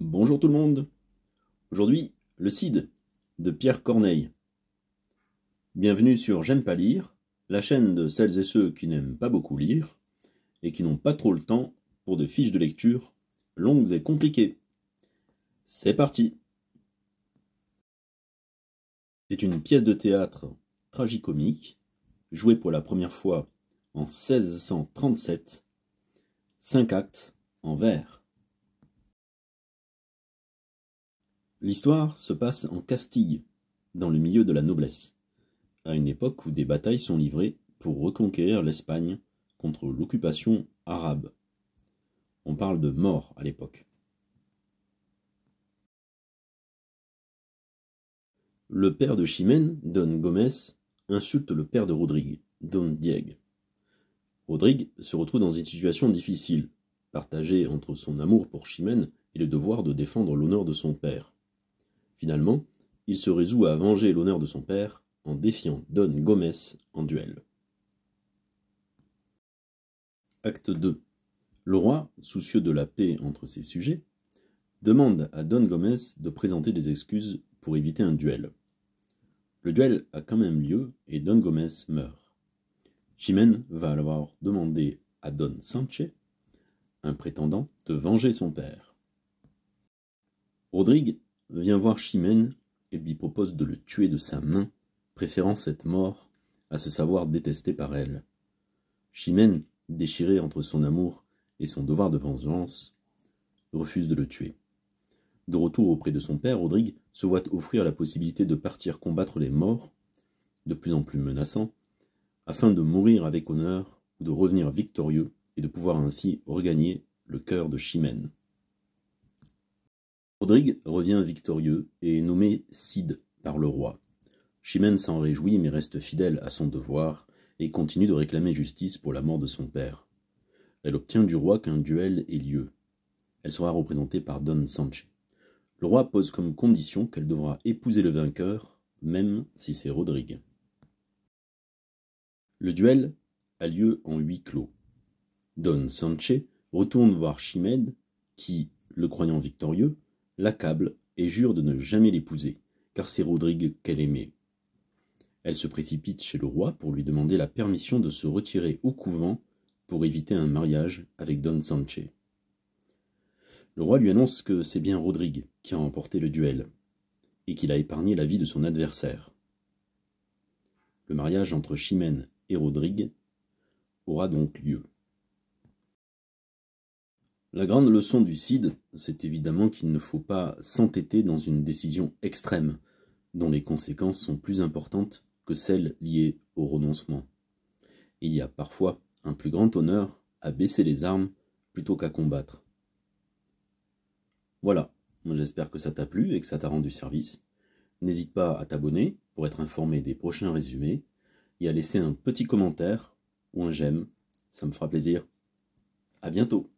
Bonjour tout le monde. Aujourd'hui, le Cid de Pierre Corneille. Bienvenue sur J'aime pas lire, la chaîne de celles et ceux qui n'aiment pas beaucoup lire et qui n'ont pas trop le temps pour de fiches de lecture longues et compliquées. C'est parti. C'est une pièce de théâtre tragicomique, jouée pour la première fois en 1637, 5 actes en vers. L'histoire se passe en Castille, dans le milieu de la noblesse, à une époque où des batailles sont livrées pour reconquérir l'Espagne contre l'occupation arabe. On parle de mort à l'époque. Le père de Chimène, Don Gomez, insulte le père de Rodrigue, Don Diego. Rodrigue se retrouve dans une situation difficile, partagée entre son amour pour Chimène et le devoir de défendre l'honneur de son père. Finalement, il se résout à venger l'honneur de son père en défiant Don Gomez en duel. Acte 2. Le roi, soucieux de la paix entre ses sujets, demande à Don Gomez de présenter des excuses pour éviter un duel. Le duel a quand même lieu et Don Gomez meurt. Chimène va alors demander à Don Sanche, un prétendant, de venger son père. Rodrigue vient voir Chimène et lui propose de le tuer de sa main, préférant cette mort à se savoir détesté par elle. Chimène, déchirée entre son amour et son devoir de vengeance, refuse de le tuer. De retour auprès de son père, Rodrigue se voit offrir la possibilité de partir combattre les morts, de plus en plus menaçants, afin de mourir avec honneur ou de revenir victorieux et de pouvoir ainsi regagner le cœur de Chimène. Rodrigue revient victorieux et est nommé Cid par le roi. Chimène s'en réjouit mais reste fidèle à son devoir et continue de réclamer justice pour la mort de son père. Elle obtient du roi qu'un duel ait lieu. Elle sera représentée par Don Sanche. Le roi pose comme condition qu'elle devra épouser le vainqueur, même si c'est Rodrigue. Le duel a lieu en huis clos. Don Sanche retourne voir Chimène qui, le croyant victorieux, l'accable et jure de ne jamais l'épouser, car c'est Rodrigue qu'elle aimait. Elle se précipite chez le roi pour lui demander la permission de se retirer au couvent pour éviter un mariage avec Don Sanche. Le roi lui annonce que c'est bien Rodrigue qui a remporté le duel et qu'il a épargné la vie de son adversaire. Le mariage entre Chimène et Rodrigue aura donc lieu. La grande leçon du Cid, c'est évidemment qu'il ne faut pas s'entêter dans une décision extrême, dont les conséquences sont plus importantes que celles liées au renoncement. Il y a parfois un plus grand honneur à baisser les armes plutôt qu'à combattre. Voilà, j'espère que ça t'a plu et que ça t'a rendu service. N'hésite pas à t'abonner pour être informé des prochains résumés et à laisser un petit commentaire ou un j'aime, ça me fera plaisir. À bientôt.